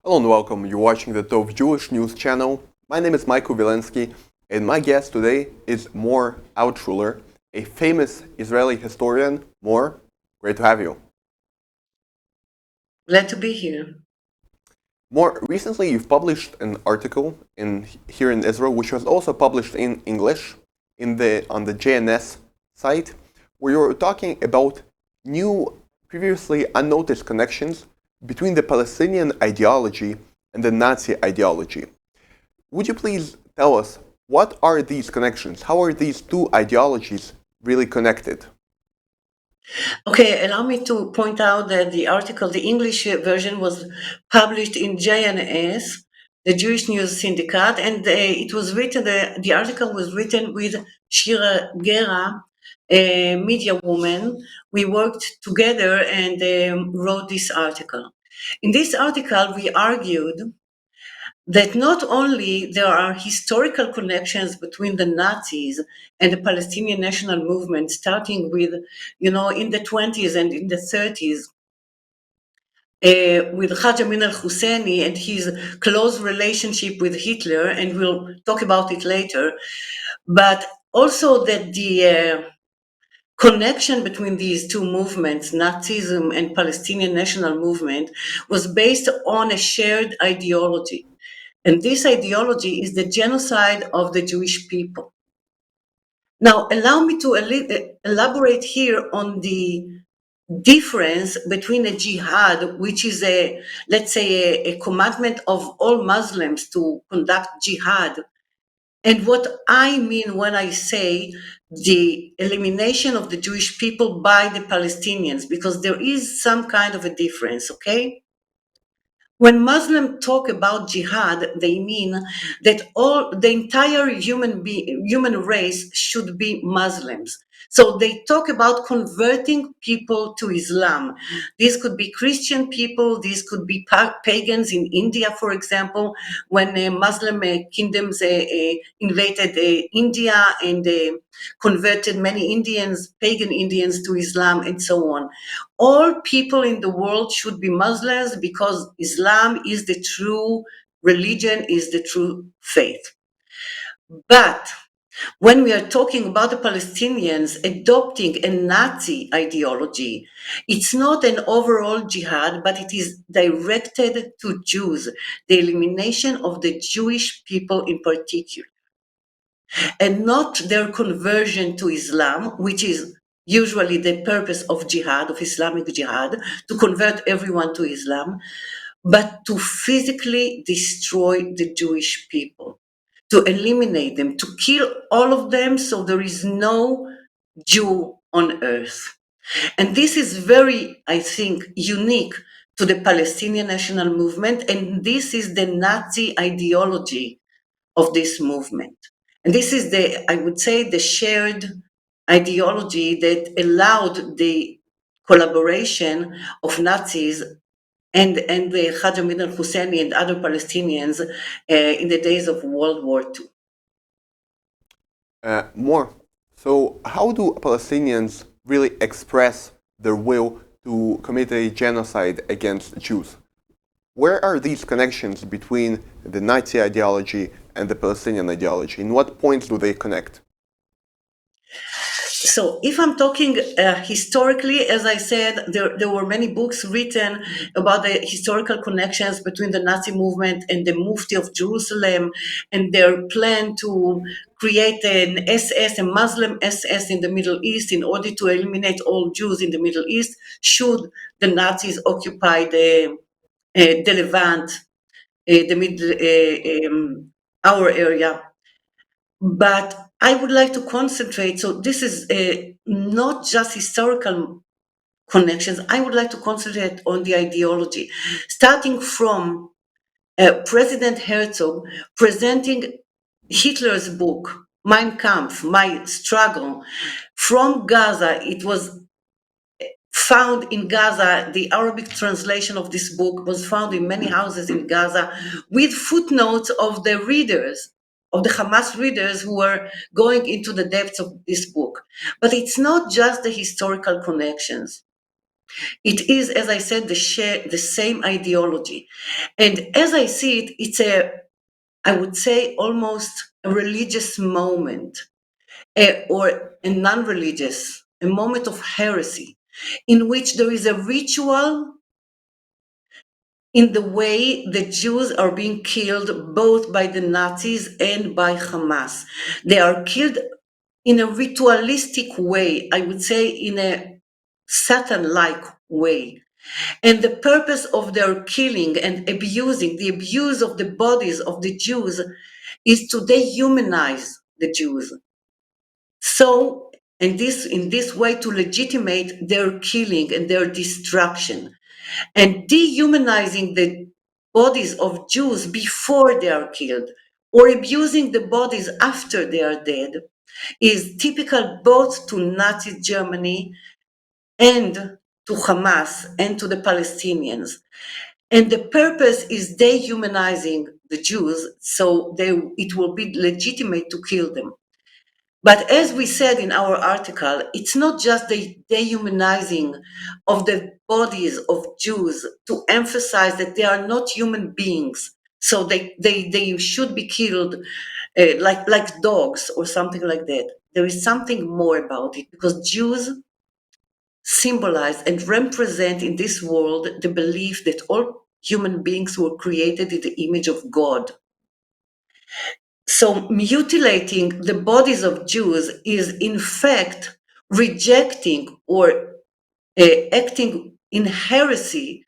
Hello and welcome. You're watching the Tov Jewish News channel. My name is Michael Vילנסקי, and my guest today is Mor Altshuler, a famous Israeli historian. Mor, great to have you. Glad to be here. Mor, recently you've published an article here in Israel, which was also published in English on the JNS site, where you're talking about new, previously unnoticed connections between the Palestinian ideology and the Nazi ideology. Would you please tell us what are these connections? How are these two ideologies really connected? Okay, allow me to point out that the article, the English version, was published in JNS, the Jewish News Syndicate, and it was written. The article was written with Shira Gera, a media woman. We worked together and wrote this article. In this article, we argued that not only there are historical connections between the Nazis and the Palestinian national movement, starting with, in the 20s and in the 30s, with Haj Amin al-Husseini and his close relationship with Hitler, and we'll talk about it later, but also that the connection between these two movements, Nazism and Palestinian national movement, was based on a shared ideology. And this ideology is the genocide of the Jewish people. Now, allow me to elaborate here on the difference between a jihad, which is let's say, a commandment of all Muslims to conduct jihad, and what I mean when I say the elimination of the Jewish people by the Palestinians, because there is some kind of a difference, okay? When Muslims talk about jihad, they mean that the entire human race should be Muslims. So they talk about converting people to Islam. These could be Christian people, these could be pagans in India, for example, when Muslim kingdoms invaded India and converted many Indians, pagan Indians, to Islam and so on. All people in the world should be Muslims because Islam is the true religion, is the true faith. But when we are talking about the Palestinians adopting a Nazi ideology, it's not an overall jihad, but it is directed to Jews, the elimination of the Jewish people in particular, and not their conversion to Islam, which is usually the purpose of jihad, of Islamic jihad, to convert everyone to Islam, but to physically destroy the Jewish people, to eliminate them, to kill all of them so there is no Jew on earth. And this is very, I think, unique to the Palestinian national movement, and this is the Nazi ideology of this movement. And this is I would say, the shared ideology that allowed the collaboration of Nazis and the Haj Amin al-Husseini and other Palestinians in the days of World War II. More. So, how do Palestinians really express their will to commit a genocide against Jews? Where are these connections between the Nazi ideology and the Palestinian ideology? In what points do they connect? So if I'm talking historically, as I said, there were many books written about the historical connections between the Nazi movement and the Mufti of Jerusalem and their plan to create an SS, a Muslim SS in the Middle East in order to eliminate all Jews in the Middle East should the Nazis occupy the Levant, our area. But I would like to concentrate, so this is not just historical connections, I would like to concentrate on the ideology, starting from President Herzog presenting Hitler's book, Mein Kampf, My Struggle, from Gaza. It was found in Gaza. The Arabic translation of this book was found in many houses in Gaza with footnotes of the readers, of the Hamas readers who were going into the depths of this book. But it's not just the historical connections. It is, as I said, the same ideology. And as I see it, it's I would say, almost a religious moment, or a non-religious, a moment of heresy, in which there is a ritual in the way the Jews are being killed both by the Nazis and by Hamas. They are killed in a ritualistic way, I would say in a Satan-like way. And the purpose of their killing and abusing, the abuse of the bodies of the Jews, is to dehumanize the Jews. So, in this way, to legitimate their killing and their destruction. And dehumanizing the bodies of Jews before they are killed, or abusing the bodies after they are dead, is typical both to Nazi Germany and to Hamas and to the Palestinians. And the purpose is dehumanizing the Jews, so it will be legitimate to kill them. But as we said in our article, it's not just the dehumanizing of the bodies of Jews to emphasize that they are not human beings, so they should be killed like dogs or something like that. There is something more about it, because Jews symbolize and represent in this world the belief that all human beings were created in the image of God. So mutilating the bodies of Jews is in fact rejecting or acting in heresy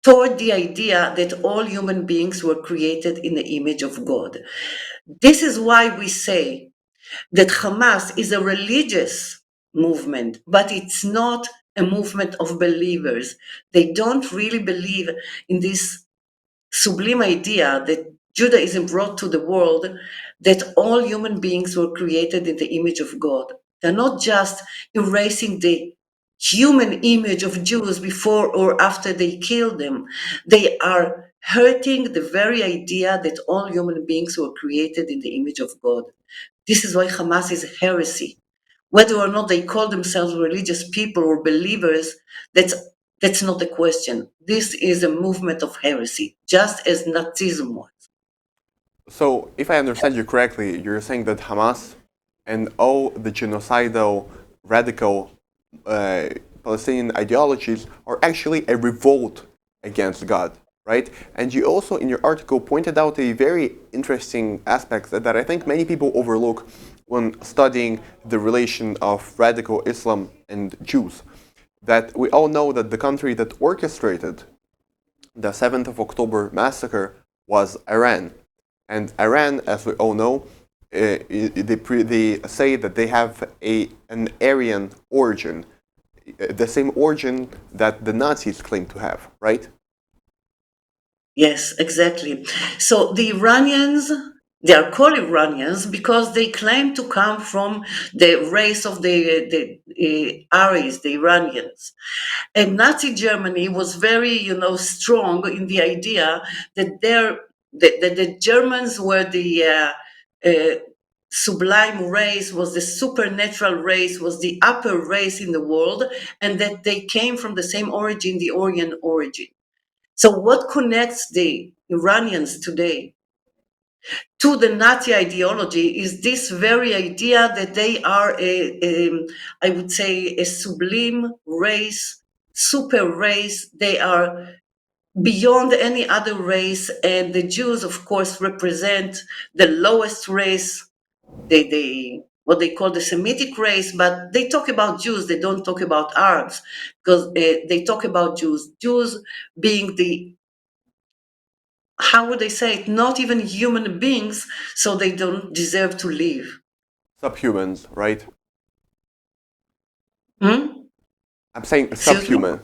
toward the idea that all human beings were created in the image of God. This is why we say that Hamas is a religious movement, but it's not a movement of believers. They don't really believe in this sublime idea that Judaism brought to the world, that all human beings were created in the image of God. They're not just erasing the human image of Jews before or after they kill them. They are hurting the very idea that all human beings were created in the image of God. This is why Hamas is heresy. Whether or not they call themselves religious people or believers, that's not the question. This is a movement of heresy, just as Nazism was. So, if I understand you correctly, you're saying that Hamas and all the genocidal, radical Palestinian ideologies are actually a revolt against God, right? And you also, in your article, pointed out a very interesting aspect that I think many people overlook when studying the relation of radical Islam and Jews. That we all know that the country that orchestrated the 7th of October massacre was Iran. And Iran, as we all know, they say that they have an Aryan origin, the same origin that the Nazis claim to have, right? Yes, exactly. So the Iranians, they are called Iranians because they claim to come from the race of the Aryans, the Iranians. And Nazi Germany was very, strong in the idea that the Germans were the sublime race, was the supernatural race, was the upper race in the world, and that they came from the same origin, the Aryan origin. So what connects the Iranians today to the Nazi ideology is this very idea that they are I would say, a sublime race, super race. They are beyond any other race, and the Jews, of course, represent the lowest race. They what they call the Semitic race, but they talk about Jews. They don't talk about Arabs, because they talk about Jews. Jews being the, how would I say it, not even human beings, so they don't deserve to live. Subhumans, right? Hmm? I'm saying Excuse me? subhuman.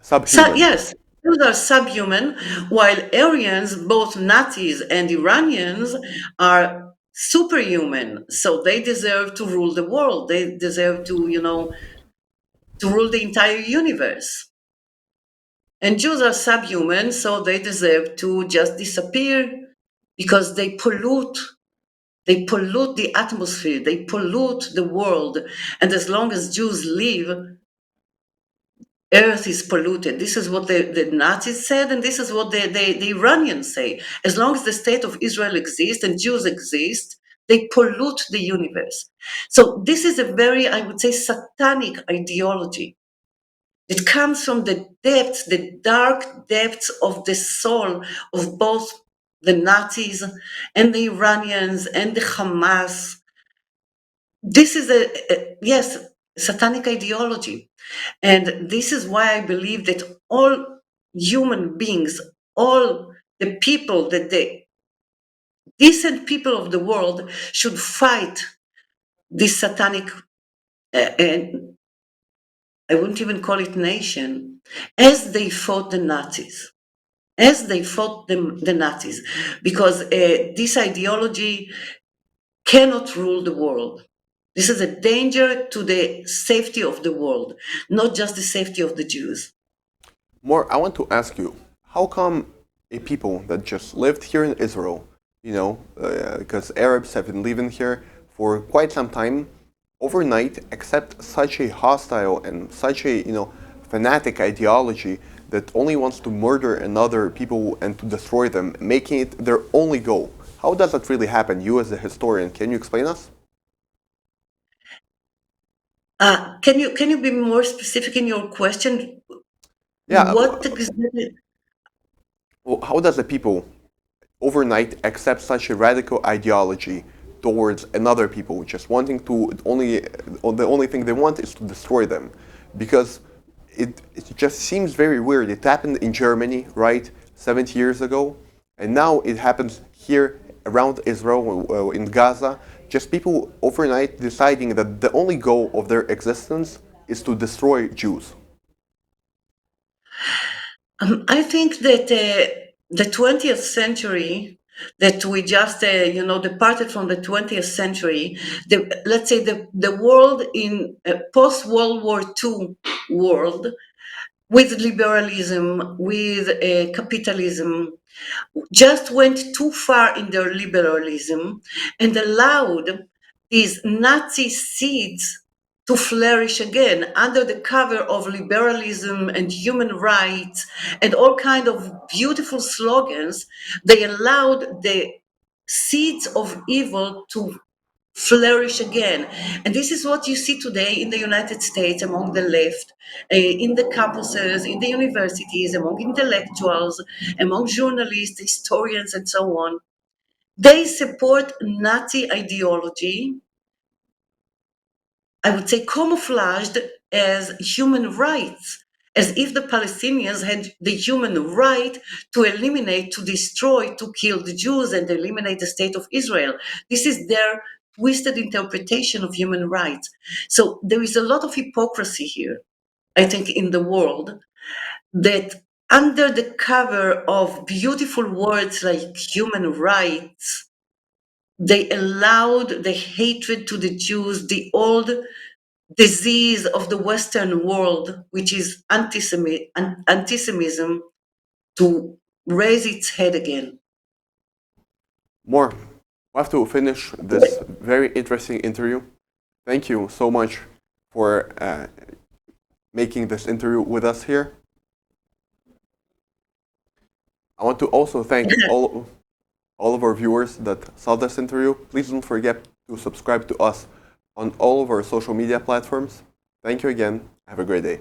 Subhuman. Yes, Jews are subhuman, while Aryans, both Nazis and Iranians, are superhuman. So they deserve to rule the world. They deserve to rule the entire universe. And Jews are subhuman, so they deserve to just disappear because they pollute the atmosphere, they pollute the world. And as long as Jews live, earth is polluted. This is what the Nazis said, and this is what the Iranians say. As long as the state of Israel exists and Jews exist, they pollute the universe. So this is a very, I would say, satanic ideology. It comes from the depths, the dark depths of the soul of both the Nazis and the Iranians and the Hamas. This is yes, satanic ideology. And this is why I believe that all human beings, all the people, that the decent people of the world should fight this satanic, and I wouldn't even call it nation, as they fought the Nazis. As they fought the Nazis. Because this ideology cannot rule the world. This is a danger to the safety of the world, not just the safety of the Jews. Mor, I want to ask you, how come a people that just lived here in Israel, because Arabs have been living here for quite some time, overnight accept such a hostile and such a, fanatic ideology that only wants to murder another people and to destroy them, making it their only goal? How does that really happen? You as a historian, can you explain us? Can you be more specific in your question? Yeah. What exactly? Well, how does a people overnight accept such a radical ideology towards another people, just wanting to the only thing they want is to destroy them? Because it just seems very weird. It happened in Germany, right, 70 years ago, and now it happens here around Israel, in Gaza. Just people overnight deciding that the only goal of their existence is to destroy Jews. I think that the 20th century, that we just, departed from the 20th century, let's say the world in post-World War II world, with liberalism, with capitalism, just went too far in their liberalism and allowed these Nazi seeds to flourish again under the cover of liberalism and human rights and all kind of beautiful slogans. They allowed the seeds of evil to flourish again. And this is what you see today in the United States among the left, in the campuses, in the universities, among intellectuals, among journalists, historians, and so on. They support Nazi ideology, I would say camouflaged as human rights, as if the Palestinians had the human right to eliminate, to destroy, to kill the Jews and eliminate the state of Israel. This is their twisted interpretation of human rights. So there is a lot of hypocrisy here, I think, in the world, that under the cover of beautiful words like human rights, they allowed the hatred to the Jews, the old disease of the Western world, which is antisemitism, to raise its head again. More, we have to finish this very interesting interview. Thank you so much for making this interview with us here. I want to also thank all of our viewers that saw this interview. Please don't forget to subscribe to us on all of our social media platforms. Thank you again. Have a great day.